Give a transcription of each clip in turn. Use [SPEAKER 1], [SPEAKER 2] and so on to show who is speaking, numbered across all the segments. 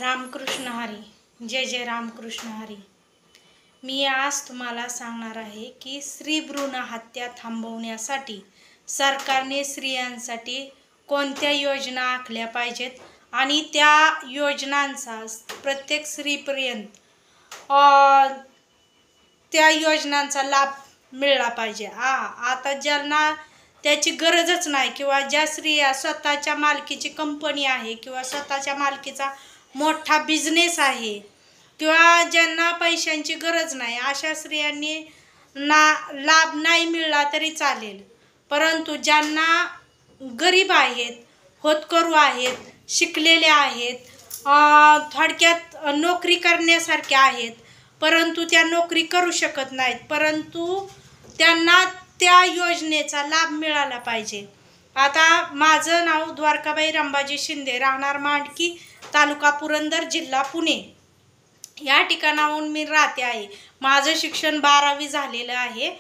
[SPEAKER 1] रामकृष्ण हरी. जय जय रामकृष्ण हरी. मी आज तुम्हाला सांगणार आहे की स्त्री भ्रूण हत्या थांबवण्यासाठी सरकारने स्त्रियांसाठी कोणत्या योजना आखल्या पाहिजेत आणि त्या योजनांचा प्रत्येक स्त्रीपर्यंत त्या योजनांचा लाभ मिळाला पाहिजे. आता ज्यांना त्याची गरजच नाही किंवा ज्या स्त्रिया स्वतःच्या मालकीची कंपनी आहे किंवा स्वतःच्या मालकीचा मोठा बिझनेस आहे किंवा ज्यांना पैशांची गरज नाही अशा स्त्रियांनी लाभ नाही मिळाला तरी चालेल, परंतु ज्यांना गरीब आहेत, होतकरू आहेत, शिकलेले आहेत, थोडक्यात नोकरी करण्यासारखे आहेत परंतु त्या नोकरी करू शकत नाहीत, परंतु त्यांना त्या योजनेचा लाभ मिळाला पाहिजे. आता माझं नाव द्वारकाबाई रंबाजी शिंदे, राहणार मांडकी, तालुका पुरंदर, जिल्हा पुणे या ठिकाणाहून मी राहते आहे. माझं शिक्षण 12वी झालेलं आहे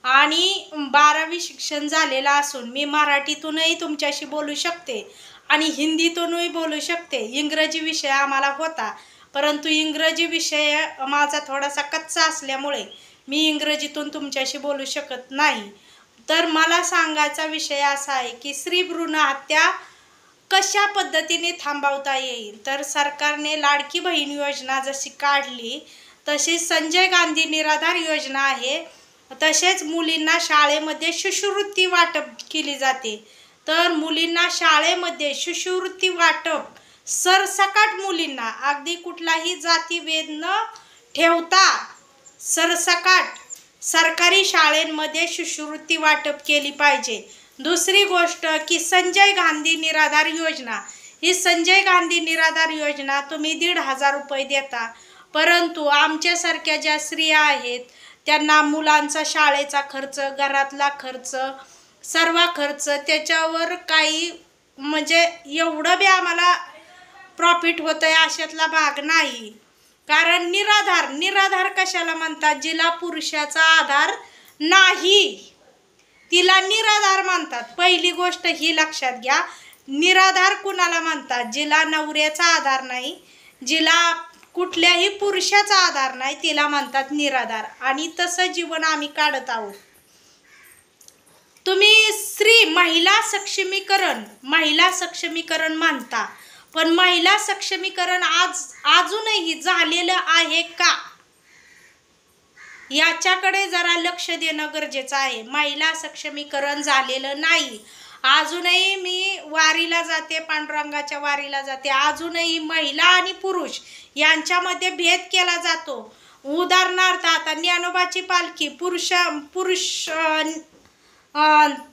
[SPEAKER 1] आणि 12वी शिक्षण झालेलं असून मी मराठीतूनही तुमच्याशी बोलू शकते आणि हिंदीतूनही बोलू शकते. इंग्रजी विषय आम्हाला होता परंतु इंग्रजी विषय माझा थोडासा कच्चा असल्यामुळे मी इंग्रजीतून तुमच्याशी बोलू शकत नाही. तर मला सांगायचा विषय असा आहे की स्त्री भ्रूण हत्या कशा पद्धतीने थांबवता येईल. तर सरकारने लाडकी बहीण योजना जशी काढली तशी संजय गांधी निराधार योजना आहे, तसेच मुलींना शाळेमध्ये शिष्यवृत्ती वाटप केली जाते. तर मुलींना शाळेमध्ये शिष्यवृत्ती वाटप सरसकट मुलींना अगदी कुठलाही जातीभेद न ठेवता सरसकट सरकारी शाळेमध्ये शिष्यवृत्ती वाटप केली पाहिजे. दुसरी गोष्ट की संजय गांधी निराधार योजना, ही संजय गांधी निराधार योजना तुम्ही 1,500 रुपये देता, परंतु आमच्यासारख्या ज्या स्त्रिया आहेत त्यांना मुलांचा शाळेचा खर्च, घरातला खर्च, सर्व खर्च त्याच्यावर काही म्हणजे एवढं बी आम्हाला प्रॉफिट होतं आहे अशातला भाग नाही. कारण निराधार कशाला म्हणतात? जिला पुरुषाचा आधार नाही तिला निराधार म्हणतात. पहिली गोष्ट ही लक्षात घ्या. निराधार कुणाला म्हणतात? जिला नवऱ्याचा आधार नाही, जिला कुठल्याही पुरुषाचा आधार नाही तिला म्हणतात निराधार. आणि तसं जीवन आम्ही काढत आहोत. तुम्ही महिला सक्षमीकरण मानता, पण महिला सक्षमीकरण अजूनही झालेलं आहे का याच्याकडे जरा लक्ष देणं गरजेचं आहे. महिला सक्षमीकरण झालेलं नाही. अजूनही मी वारीला जाते, पांडुरंगाच्या वारीला जाते, अजूनही महिला आणि पुरुष यांच्यामध्ये भेद केला जातो. उदाहरणार्थ आता ज्ञानोबाची पालखी पुरुष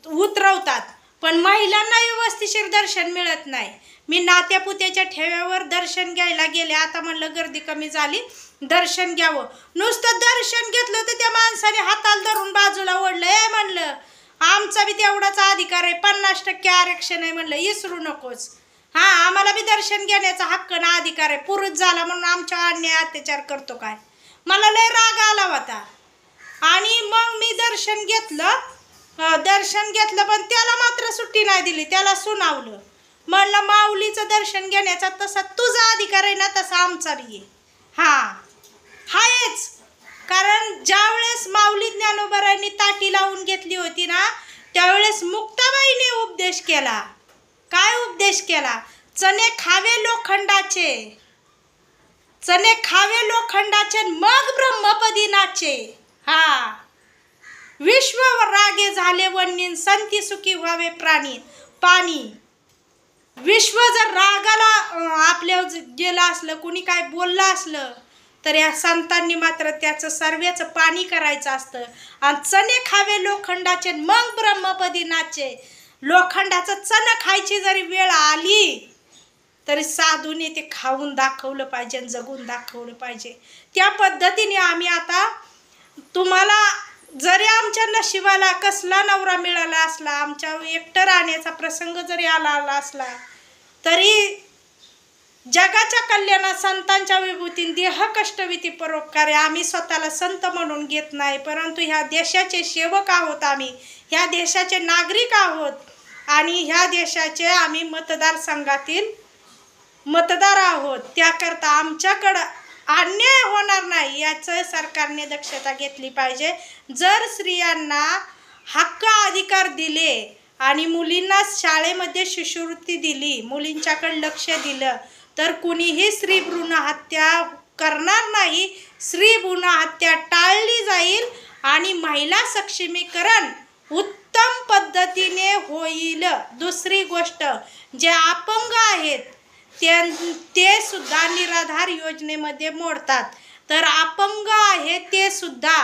[SPEAKER 1] उतरवतात पण महिलांना व्यवस्थिशीर दर्शन मिळत नाही. मी नात्यापुत्याच्या ठेव्यावर दर्शन घ्यायला गेले, आता म्हणलं गर्दी कमी झाली दर्शन घ्यावं, नुसतं दर्शन घेतलं तर त्या माणसाने हाताला धरून बाजूला ओढलं. म्हणलं आमचा बी तेवढाच अधिकार आहे, 50% आरक्षण आहे, म्हणलं इसरू नकोस. आम्हाला बी दर्शन घेण्याचा हक्क ना अधिकार आहे, पुरुष झाला म्हणून आमच्या अन्याय अत्याचार करतो काय? मला लय राग आला होता. आणि मग मी दर्शन घेतलं पण त्याला मात्र सुट्टी नाही दिली, त्याला सुनावलं. म्हणलं माऊलीचं दर्शन घेण्याचा तसा तुझा अधिकार आहे ना तसा आमचा बी आहेच. कारण ज्यावेळेस माऊली ज्ञानोबारांनी ताटी लावून घेतली होती ना त्यावेळेस मुक्ताबाईने उपदेश केला. काय उपदेश केला? चणे खावे लोखंडाचे मग ब्रह्मपदी नाचे. विश्व रागे झाले वन्नीन, संती सुखी व्हावे पाणी. विश्व जर रागाला आपल्या गेलं असलं, कुणी काय बोललं असलं तर या संतांनी मात्र त्याचं सर्वेचं पाणी करायचं असतं. आणि चणे खावे लोखंडाचे मग ब्रह्मपदी नाचे. लोखंडाचं चणं खायची जरी वेळ आली तरी साधूने ते खाऊन दाखवलं पाहिजे, जगून दाखवलं पाहिजे. त्या पद्धतीने आम्ही आता तुम्हाला जरी आमच्या नशिबाला कसला नवरा मिळाला असला, आमच्या एकटं राहण्याचा प्रसंग जरी आला असला तरी जगाच्या कल्याणात संतांच्या विभूतीन देह कष्टविती परोपकारे. आम्ही स्वतःला संत म्हणून घेत नाही, परंतु ह्या देशाचे सेवक आहोत, आम्ही ह्या देशाचे नागरिक आहोत आणि ह्या देशाचे आम्ही मतदारसंघातील मतदार आहोत, त्याकरता आमच्याकडं अन्याय होणार नाही याचं सरकारने दक्षता घेतली पाहिजे. जर स्त्रियांना हक्क अधिकार दिले आणि मुलींना शाळेमध्ये शिष्यवृत्ती दिली, मुलींच्याकडे लक्ष दिलं, तर कुणीही स्त्री भ्रूण हत्या करणार नाही. स्त्री भ्रूण हत्या टाळली जाईल आणि महिला सक्षमीकरण उत्तम पद्धतीने होईल. दुसरी गोष्ट, जे अपंग आहेत ते सुद्धा निराधार योजनेमध्ये मोडतात. तर अपंग आहेत ते सुद्धा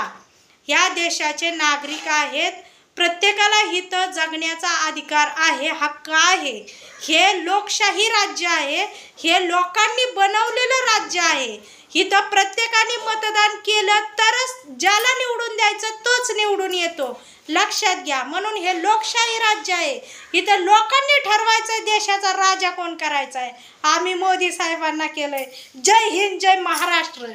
[SPEAKER 1] ह्या देशाचे नागरिक आहेत. प्रत्येकाला हितं जगण्याचा अधिकार आहे, हक्क आहे. हे लोकशाही राज्य आहे, हे लोकांनी बनवलेलं राज्य आहे. इथं प्रत्येकाने मतदान केलं तरच ज्याला निवडून द्यायचं तोच निवडून येतो, लक्षात घ्या. म्हणून हे लोकशाही राज्य आहे. इथं लोकांनी ठरवायचं देशाचा राजा कोण करायचा आहे. आम्ही मोदी साहेबांना केलंय. जय हिंद, जय महाराष्ट्र.